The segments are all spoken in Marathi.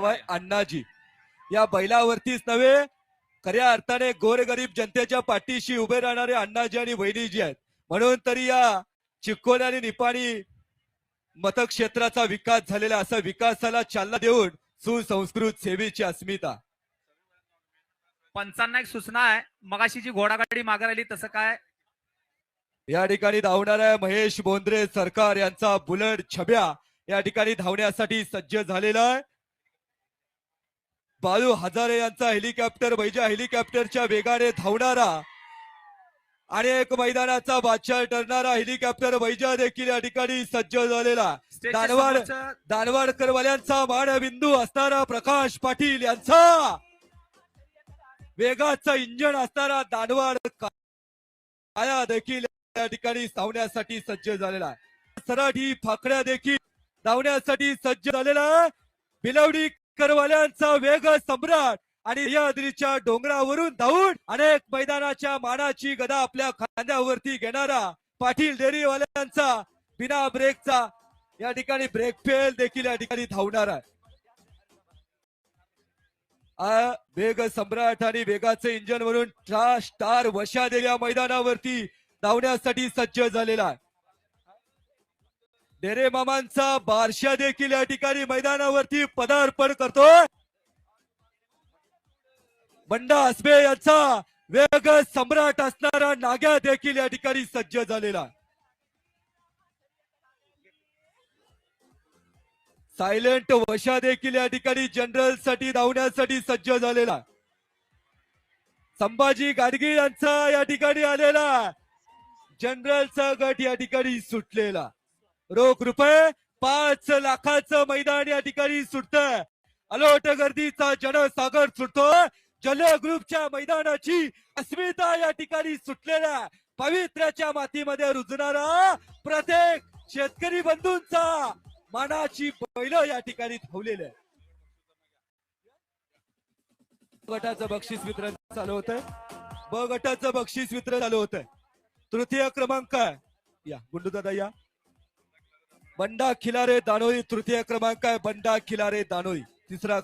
अण्णाजी या बैलावरतीच नव्हे खऱ्या अर्थाने गोरगरीब जनतेच्या पाठीशी उभे राहणारे अण्णाजी आणि वहिनीजी आहेत. म्हणून तरी या चिक्कोडी आणि निपाणी मतक्षेत्राचा विकास झालेला, असा विकासाला चालना देऊन सुसंस्कृत सेवेची अस्मिता. पंचांना एक सूचना आहे, मगाशी जी घोडागाडी मागे राहिली तसं काय या ठिकाणी धावणाऱ्या महेश बोंद्रे सरकार यांचा बुलेट छब्या या ठिकाणी धावण्यासाठी सज्ज झालेला आहे. बाळू हजारे यांचा हेलिकॉप्टर बैजा हेलिकॉप्टरच्या वेगाने धावणारा अनेक मैदानाचा बादशाह ठरणारा हेलिकॉप्टर बैजा देखील या ठिकाणी सज्ज झालेला. दानवाडकरवाल्यांचा मानबिंदू असणारा प्रकाश पाटील यांचा वेगाचं इंजन असणारा दानवाड काया देखील या ठिकाणी धावण्यासाठी सज्ज झालेला आहे. सराठी फाकड्या देखील धावण्यासाठी सज्ज झालेला आहे. बिलवडी करवाल्यांचा वेग सम्राट आणि सह्याद्रीच्या डोंगरावरून धावून अनेक मैदानाच्या मानाची गदा आपल्या खांद्यावरती घेणारा पाटील डेअरीवाल्यांचा बिना ब्रेकचा या ठिकाणी ब्रेक फेल देखील या ठिकाणी धावणार आहे. वेग सम्राट आणि वेगाचे इंजन म्हणून स्टार वशा या मैदानावरती धावण्यासाठी सज्ज झालेला आहे. डेरे मामांचा बारशा देखील या ठिकाणी मैदानावरती पदार्पण करतोय. बंडा हसबे यांचा वेग सम्राट असणारा नाग्या देखील या ठिकाणी सज्ज झालेला. सायलेंट वशा देखील या ठिकाणी जनरल साठी धावण्यासाठी सज्ज झालेला. संभाजी गाडगीळ यांचा या ठिकाणी आलेला जनरलचा गट या ठिकाणी सुटलेला. रोख रुपये 5 लाखाचं मैदान या ठिकाणी सुटतंय. अलोट गर्दीचा जनसागर सुटतो. जल ग्रुपच्या मैदानाची अस्मिता या ठिकाणी सुटलेल्या पवित्र्याच्या मातीमध्ये रुजणारा प्रत्येक शेतकरी बंधूंचा मानाची बैल या ठिकाणी धावलेले. गटाचं बक्षीस वितरण चालू होतंय. ब गटाचं बक्षीस वितरण चालू होतंय. तृतीय क्रमांक आहे या गुंडू दादा या बंडा खिलारे दानोळी. तृतीय क्रमांक आहे बंडा खिलारे दानोळी. तिसरा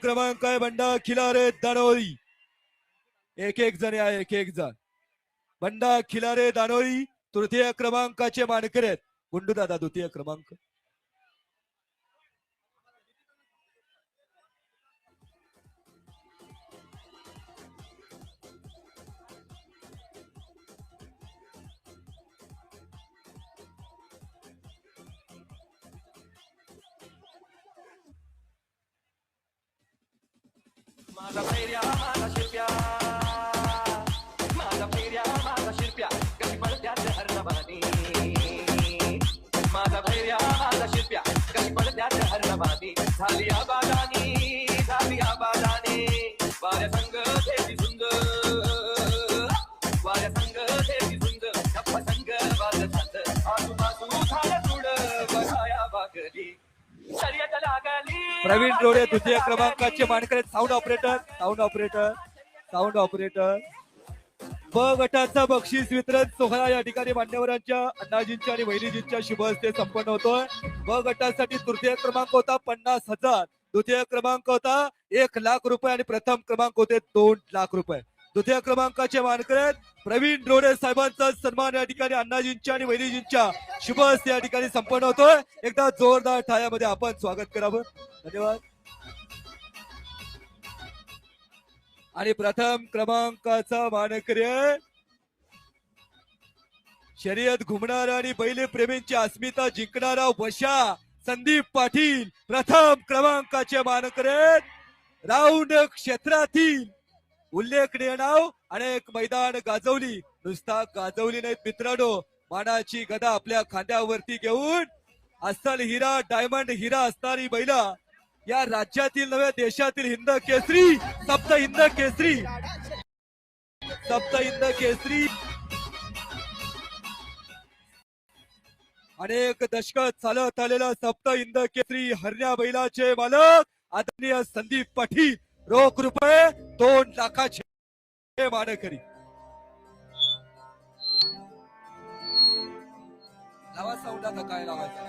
क्रमांक आहे बंडा खिलारे दानोळी. एक जण या एक जण. बंडा खिलारे दानोळी तृतीय क्रमांकाचे मानकरी आहेत. गुंडू दादा द्वितीय क्रमांक. माझा फेऱ्या माझा शिरप्या, माझा फेऱ्या माझा शिरप्या, कशी पडत्यात हरणबानी. माझा फेऱ्या माझा शिरप्या, कशी पडत्यात हरणबानी. झाली आबादानी, झाली आबादानी. वाऱ्या संग देवी सुंदर, वाऱ्या संग देवी सुंदर. गप्पा संग वाजतात आजूबाजू झालं तुड बघाया बागली. प्रवीण रोडे द्वितीय क्रमांकाचे मानकरी. Sound operator. ब गटाचा बक्षीस वितरण सोहळा या ठिकाणी मान्यवरांच्या अण्णाजींच्या आणि वहिनीजींच्या शुभ हस्ते संपन्न होतोय. ब गटासाठी तृतीय क्रमांक होता 50,000, द्वितीय क्रमांक होता 1,00,000 रुपये आणि प्रथम क्रमांक होते 2,00,000 रुपये. द्वितीय क्रमांकाचे मानकरी प्रवीण रोडे साहेबांचा सन्मान या ठिकाणी अण्णाजींच्या आणि वहिनीजींच्या शुभ हस्ते या ठिकाणी संपन्न होतोय. एकदा जोरदार टाळ्यामध्ये आपण स्वागत करावं. धन्यवाद. आणि प्रथम क्रमांकाचा मानकरी शर्यत घुमणारा आणि बैल प्रेमींची अस्मिता जिंकणारा वशा संदीप पाटील प्रथम क्रमांकाचे मानकरी. राऊंड क्षेत्रातील उल्लेखनीय नाव. अनेक मैदान गाजवली, नुसता गाजवली नाहीत मित्रांनो, मानाची गदा आपल्या खांद्यावरती घेऊन अस्सल हिरा डायमंड हिरा असणारी बैला या राज्यातील नव्हे देशातील हिंद केसरी सप्त हिंद केसरी अनेक दशक चालत आलेला सप्त हिंद केसरी हरण्या बैलाचे मालक आदरणीय संदीप पाटील. रोख रुपये 2,00,000 मानकरी. लावा साऊंड आता काय लावायचं.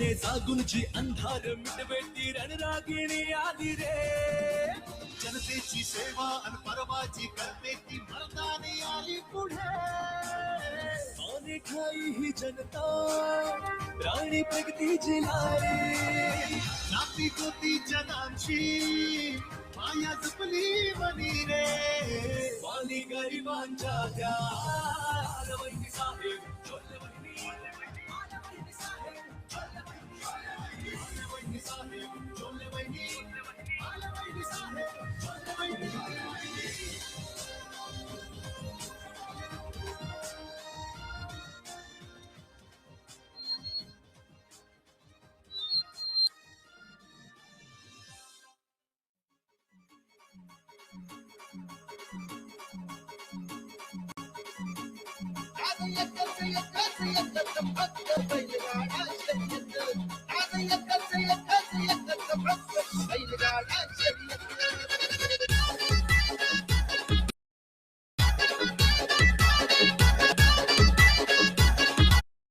झाले जागूनची अंधार मिटवे ती रणरागिणी आली रे. जनतेची सेवा आणि परवाची करते ती मर्दानी आली पुढे. ठाई ही जनता प्राणी प्रगतीची लारी. नाती गोती जनांची माया जपली मनी रे. वाली गरिबांच्या त्या वहिनी साहेब छोले वहिनी साहेब छोले वहिनी साहेब छोले वहिनी.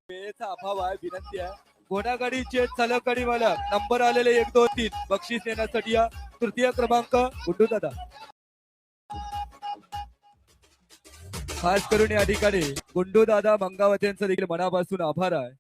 वेळेचा अभाव आहे, विनंती आहे. घोडागाडीचे चालकगाडी मालक नंबर आलेले 1, 2, 3 बक्षीस देण्यासाठी या. तृतीय क्रमांक गुड्डू दादा. खास करून या ठिकाणी गुंडू दादा मंगावत यांचं देखील मनापासून आभार आहे.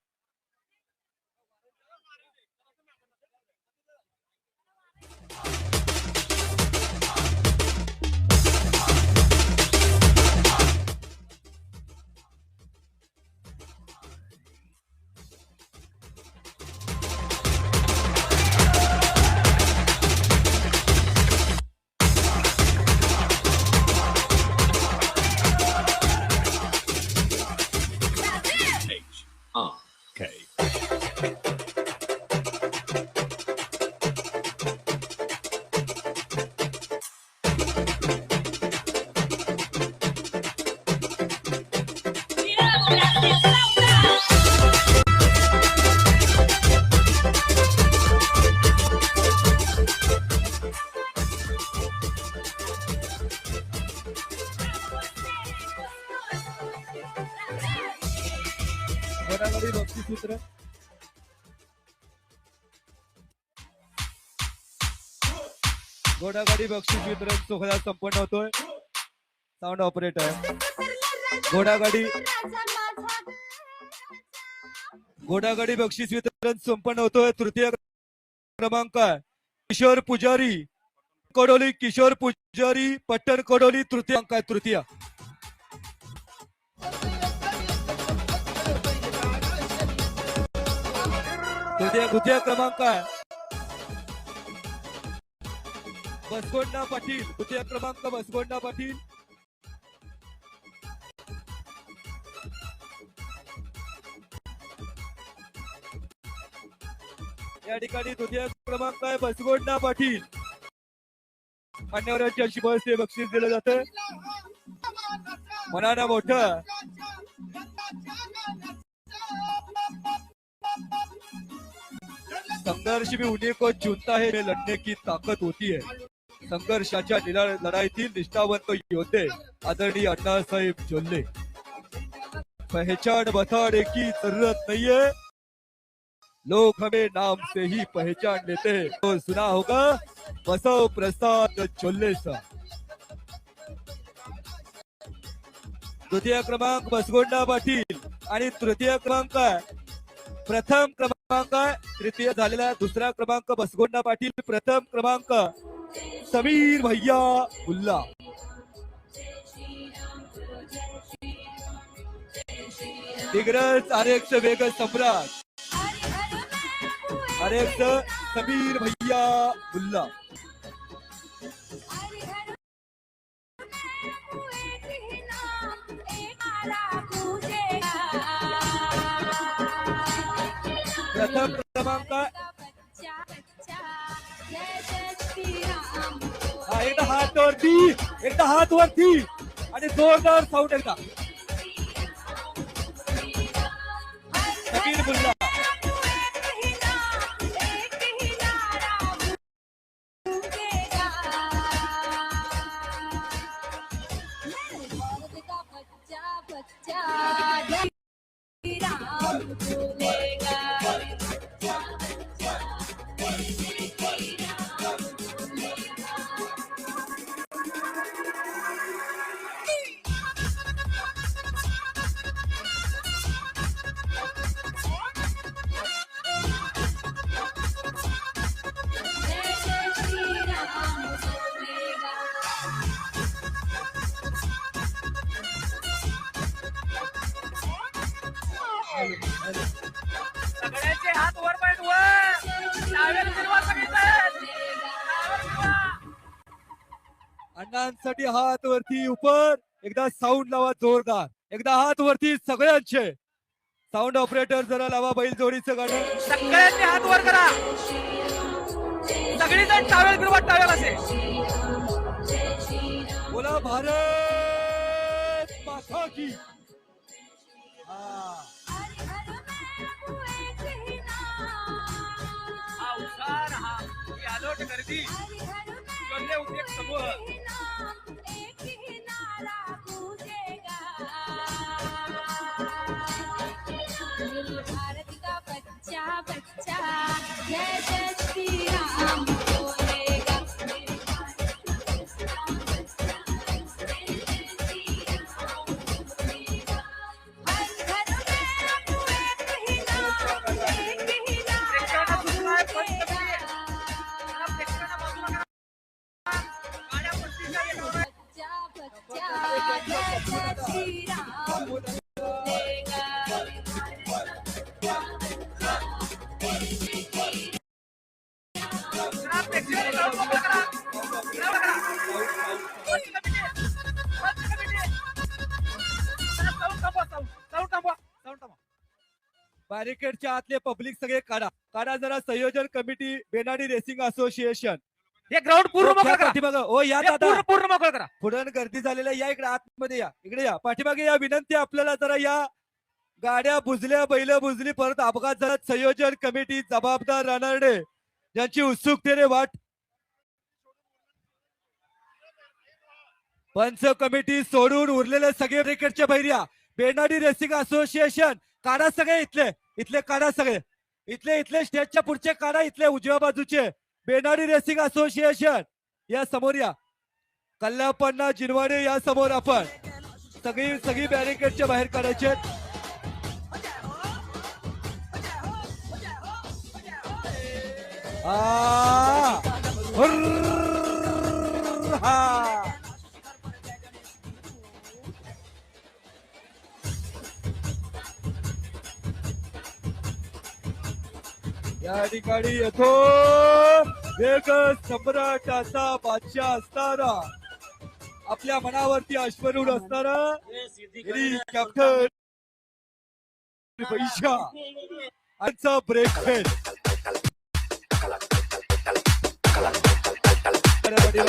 घोडागाडी बक्षीस वितरण. घोडागाडी बक्षीस वितरण सोहळा संपन्न होतोय. Sound operator. घोडागाडी बक्षीस वितरण संपन्न होतोय. तृतीय क्रमांक किशोर पुजारी कडोली. किशोर पुजारी पट्टण कडोली. तृतीय अंक आहे. तृतीय द्वितीय क्रमांक आहे बसगोंडा पाटील. तृतीय क्रमांक बसगोंडा पाटील. या ठिकाणी तृतीय क्रमांक आहे बसगोंडा पाटील. मान्यवरांच्या शुभ हस्ते बक्षीस दिलं जातं. मनानं मोठं. संघर्ष भी उन्हीं को चुनता है, लड़ने की ताकत होती है. संघर्षाच्या लढाईतील निष्ठावंत योद्धे आदरणीय अण्णासाहेब जोल्ले. पहचान बताने की जरूरत नहीं है, लोग हमें नाम से ही पहचान लेते हैं. तो सुना होगा बसव प्रसाद जोल्ले सा. द्वितीय क्रमांक बसगोंडा पाटील आणि तृतीय क्रमांक प्रथम क्रमांक तृतीय झालेला दुसरा क्रमांक बसगोंडा पाटील. प्रथम क्रमांक समीर भैया मुल्ला. दिग्रज आरेक्स वेग सम्राट. आरेक्स समीर भैया मुल्ला. प्रथम क्रमांक एकदा हात वरती, एकदा हात वरती आणि जोरदार साऊंड एकदा. समीर मुल्ला. सरांसाठी हात वरती उपर. एकदा साऊंड लावा जोरदार. एकदा हात वरती सगळ्यांचे. साऊंड ऑपरेटर जरा लावा बैल जोडीचं गाणं. सगळ्यांनी हात वर करा. सगळीजण टावेल ग्रुपात टावेल असे. बोला भारत माता की. हा. हा उत्साह हा ही आलोट गर्दी गल्ले उद्योग समूह भारत का बच्चा बच्चा जय जय श्री राम बोलेगा. हर घर में अब एक ही नाम, एक ही नारा गूंजेगा. बच्चा बच्चा जय जय श्री राम बोलेगा. बॅरिकेडच्या आतले पब्लिक सगळे काढा. काढा जरा. संयोजन कमिटी बेनाडी रेसिंग असोसिएशन. हे ग्राउंड पूर्ण मोकळं करा. पाठीमागं. ओ या हे दादा. पूर्ण मोकळं करा. पुढं गर्दी झालेल्या या इकडे आतमध्ये या. इकडे या. पाठीमागे या. विनंती आपल्याला जरा या. गाड्या बुजल्या, बैल बुजली, परत अपघात झाला. संयोजन कमिटी जबाबदार रानडे ज्यांची उत्सुकतेने वाट. पंच कमिटी सोडून उरलेले सगळे क्रिकेटच्या बैर्या. बेनाडी रेसिंग असोसिएशन काढा सगळे. इथले काढा सगळे. इथले स्टेजच्या पुढचे काढा. इथले उजव्या बाजूचे बेनाडी रेसिंग असोसिएशन या समोर या. कल्यापण्णा जिनवाडे या समोर. आपण सगळी बॅरिकेडच्या बाहेर काढायचे. या ठिकाणी येतो वेग सम्राटाचा बादशाह असणारा, आपल्या मनावरती अश्वरूढ असणारा कॅप्टन पैशा आजचा ब्रेक फेल. DJ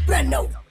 Brando